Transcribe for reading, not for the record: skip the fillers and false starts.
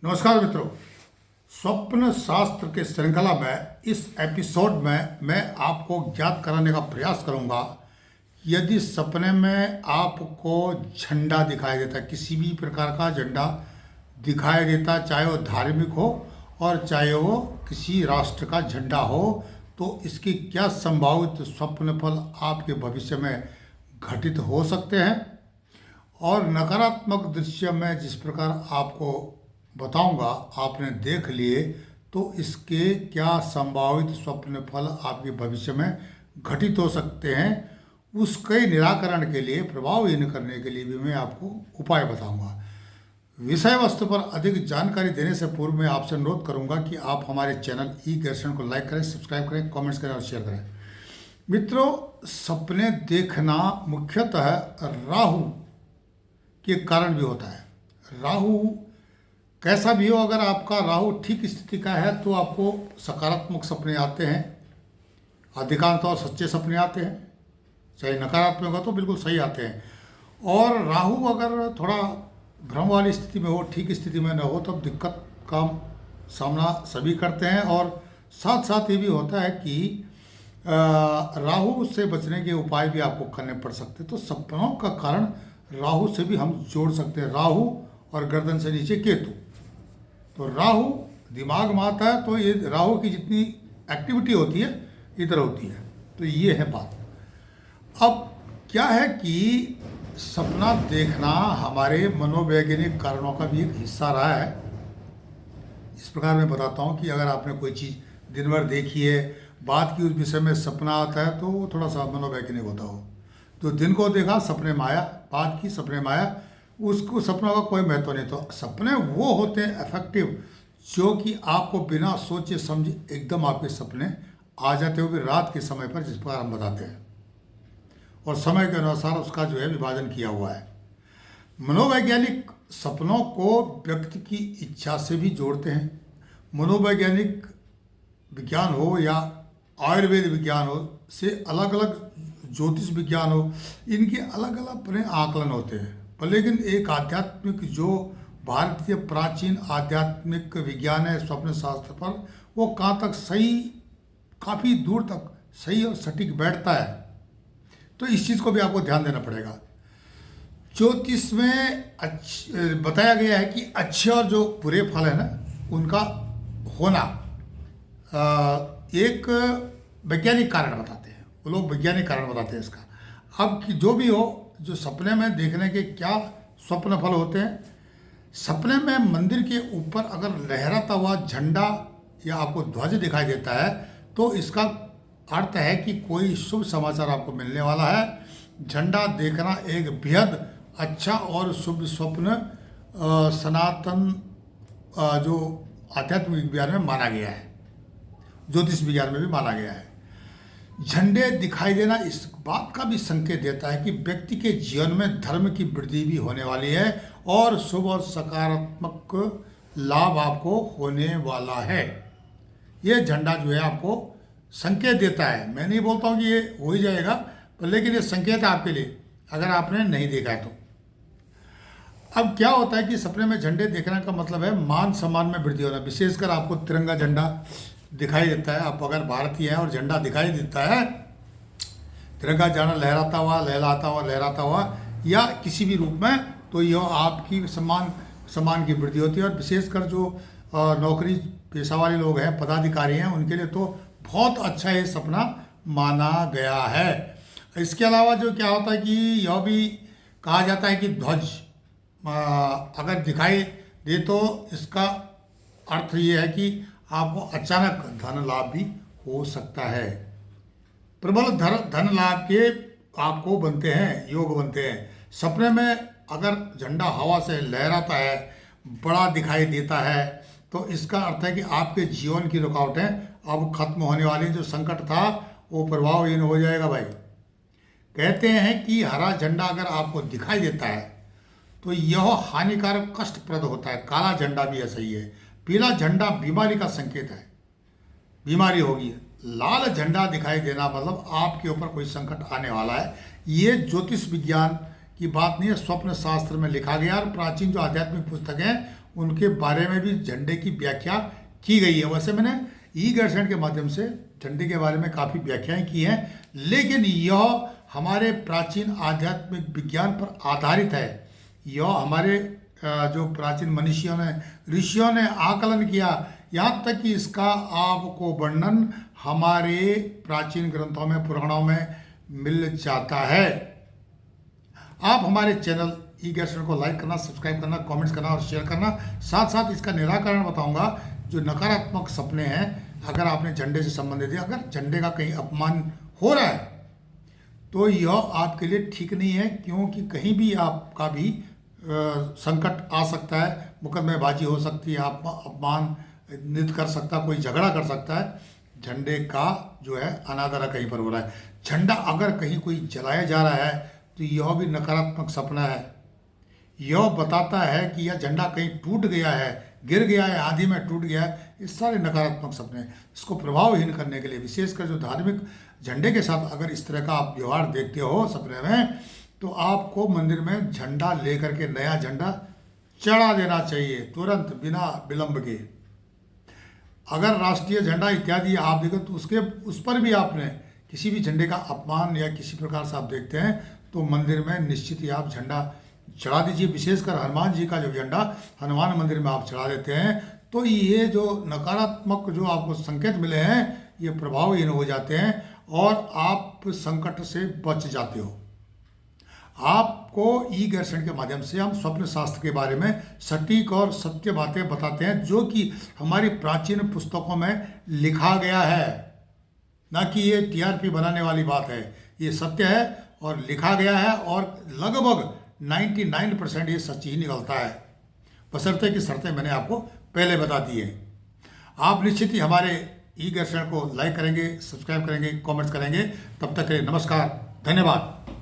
नमस्कार मित्रों। स्वप्न शास्त्र के श्रृंखला में इस एपिसोड में मैं आपको ज्ञात कराने का प्रयास करूंगा। यदि सपने में आपको झंडा दिखाई देता है, किसी भी प्रकार का झंडा दिखाई देता, चाहे वो धार्मिक हो और चाहे वो किसी राष्ट्र का झंडा हो, तो इसकी क्या संभावित स्वप्न फल आपके भविष्य में घटित हो सकते हैं। और नकारात्मक दृश्य में जिस प्रकार आपको बताऊंगा, आपने देख लिए, तो इसके क्या संभावित स्वप्न फल आपके भविष्य में घटित हो सकते हैं, उसके निराकरण के लिए, प्रभावहीन करने के लिए भी मैं आपको उपाय बताऊंगा। विषय वस्तु पर अधिक जानकारी देने से पूर्व मैं आपसे अनुरोध करूंगा कि आप हमारे चैनल ई दर्शन को लाइक करें, सब्सक्राइब करें, कमेंट्स करें और शेयर करें। मित्रों, सपने देखना मुख्यतः राहु के कारण भी होता है। राहु कैसा भी हो, अगर आपका राहु ठीक स्थिति का है तो आपको सकारात्मक सपने आते हैं, अधिकांश तौर सच्चे सपने आते हैं। चाहे नकारात्मक हो तो बिल्कुल सही आते हैं। और राहु अगर थोड़ा भ्रम वाली स्थिति में हो, ठीक स्थिति में न हो, तब दिक्कत का सामना सभी करते हैं। और साथ साथ ये भी होता है कि राहु से बचने के उपाय भी आपको करने पड़ सकते हैं। तो सपनों का कारण राहु से भी हम जोड़ सकते हैं। राहु और गर्दन से नीचे केतु। तो राहु दिमाग में आता है, तो ये राहु की जितनी एक्टिविटी होती है इधर होती है। तो ये है बात। अब क्या है कि सपना देखना हमारे मनोवैज्ञानिक कारणों का भी एक हिस्सा रहा है। इस प्रकार मैं बताता हूँ कि अगर आपने कोई चीज़ दिन भर देखी है, बात की उस विषय में सपना आता है, तो वो थोड़ा सा मनोवैज्ञानिक होता हो। तो दिन को देखा, सपने में आया, बात की, सपने में आया, उसको सपनों का कोई महत्व नहीं। तो सपने वो होते हैं इफेक्टिव, जो कि आपको बिना सोचे समझे एकदम आपके सपने आ जाते हो, रात के समय पर, जिस प्रकार हम बताते हैं, और समय के अनुसार उसका जो है विभाजन किया हुआ है। मनोवैज्ञानिक सपनों को व्यक्ति की इच्छा से भी जोड़ते हैं। मनोवैज्ञानिक विज्ञान हो या आयुर्वेद विज्ञान हो, से अलग अलग ज्योतिष विज्ञान हो, इनके अलग अलग अपने आकलन होते हैं। पर लेकिन एक आध्यात्मिक जो भारतीय प्राचीन आध्यात्मिक विज्ञान है स्वप्न शास्त्र पर, वो कहाँ तक सही, काफ़ी दूर तक सही और सटीक बैठता है। तो इस चीज़ को भी आपको ध्यान देना पड़ेगा। ज्योतिष में बताया गया है कि अच्छे और जो बुरे फल है ना, उनका होना एक वैज्ञानिक कारण बताते हैं। वो लोग वैज्ञानिक कारण बताते हैं इसका। अब कि जो भी हो, जो सपने में देखने के क्या स्वप्न फल होते हैं। सपने में मंदिर के ऊपर अगर लहराता हुआ झंडा या आपको ध्वज दिखाई देता है, तो इसका अर्थ है कि कोई शुभ समाचार आपको मिलने वाला है। झंडा देखना एक बेहद अच्छा और शुभ स्वप्न सनातन जो आध्यात्मिक विज्ञान में माना गया है, ज्योतिष विज्ञान में भी माना गया है। झंडे दिखाई देना इस बात का भी संकेत देता है कि व्यक्ति के जीवन में धर्म की वृद्धि भी होने वाली है और शुभ और सकारात्मक लाभ आपको होने वाला है। ये झंडा जो है आपको संकेत देता है। मैं नहीं बोलता हूँ कि ये हो ही जाएगा, पर लेकिन ये संकेत है आपके लिए, अगर आपने नहीं देखा है तो। अब क्या होता है कि सपने में झंडे देखने का मतलब है मान सम्मान में वृद्धि होना। विशेषकर आपको तिरंगा झंडा दिखाई देता है, आप अगर भारतीय हैं और झंडा दिखाई देता है, तिरंगा झंडा लहराता हुआ, लहराता हुआ, लहराता हुआ, या किसी भी रूप में, तो यह आपकी सम्मान की वृद्धि होती है। और विशेषकर जो नौकरी पेशा वाले लोग हैं, पदाधिकारी हैं, उनके लिए तो बहुत अच्छा ये सपना माना गया है। इसके अलावा जो क्या होता है कि यह भी कहा जाता है कि ध्वज अगर दिखाई दे, तो इसका अर्थ ये है कि आपको अचानक धन लाभ भी हो सकता है। प्रबल धन लाभ के आपको बनते हैं, योग बनते हैं। सपने में अगर झंडा हवा से लहराता है, बड़ा दिखाई देता है, तो इसका अर्थ है कि आपके जीवन की रुकावटें अब खत्म होने वाली। जो संकट था वो प्रभावहीन हो जाएगा भाई। कहते हैं कि हरा झंडा अगर आपको दिखाई देता है तो यह हानिकारक, कष्टप्रद होता है। काला झंडा भी ऐसा ही है। पीला झंडा बीमारी का संकेत है, बीमारी होगी। लाल झंडा दिखाई देना मतलब आपके ऊपर कोई संकट आने वाला है। ये ज्योतिष विज्ञान की बात नहीं है, स्वप्न शास्त्र में लिखा गया। और प्राचीन जो आध्यात्मिक पुस्तकें हैं उनके बारे में भी झंडे की व्याख्या की गई है। वैसे मैंने ई गैरसैंण के माध्यम से झंडे के बारे में काफ़ी व्याख्याएं की हैं, लेकिन यह हमारे प्राचीन आध्यात्मिक विज्ञान पर आधारित है। यह हमारे जो प्राचीन मनीषियों ने, ऋषियों ने आकलन किया, यहाँ तक कि इसका आपको वर्णन हमारे प्राचीन ग्रंथों में, पुराणों में मिल जाता है। आप हमारे चैनल ई गैरसैंण को लाइक करना, सब्सक्राइब करना, कमेंट्स करना और शेयर करना। साथ साथ इसका निराकरण बताऊंगा। जो नकारात्मक सपने हैं, अगर आपने झंडे से संबंधित है, अगर झंडे का कहीं अपमान हो रहा है तो यह आपके लिए ठीक नहीं है, क्योंकि कहीं भी आपका भी संकट आ सकता है, मुकदमेबाजी हो सकती है, आप अपमानित कर सकता है, कोई झगड़ा कर सकता है। झंडे का जो है अनादर कहीं पर हो रहा है। झंडा अगर कहीं कोई जलाया जा रहा है तो यह भी नकारात्मक सपना है। यह बताता है कि यह झंडा कहीं टूट गया है, गिर गया है, आंधी में टूट गया है। ये सारे नकारात्मक सपने हैं। इसको प्रभावहीन करने के लिए, विशेषकर जो धार्मिक झंडे के साथ अगर इस तरह का आप व्यवहार देखते हो सपने में, तो आपको मंदिर में झंडा लेकर के नया झंडा चढ़ा देना चाहिए तुरंत, बिना विलंब के। अगर राष्ट्रीय झंडा इत्यादि आप देखें तो उस पर भी आपने किसी भी झंडे का अपमान या किसी प्रकार से आप देखते हैं तो मंदिर में निश्चित ही आप झंडा चढ़ा दीजिए। विशेषकर हनुमान जी का जो झंडा हनुमान मंदिर में आप चढ़ा देते हैं तो ये जो नकारात्मक जो आपको संकेत मिले हैं ये प्रभावहीन हो जाते हैं और आप संकट से बच जाते हो। आपको ई गैरसैंण के माध्यम से हम स्वप्न शास्त्र के बारे में सटीक और सत्य बातें बताते हैं, जो कि हमारी प्राचीन पुस्तकों में लिखा गया है, ना कि ये टीआरपी बनाने वाली बात है। ये सत्य है और लिखा गया है और लगभग 99% ये सच ही निकलता है, बशर्ते की शर्तें मैंने आपको पहले बता दी है। आप निश्चित ही हमारे ई गैरसैंण को लाइक करेंगे, सब्सक्राइब करेंगे, कमेंट्स करेंगे। तब तक के लिए नमस्कार, धन्यवाद।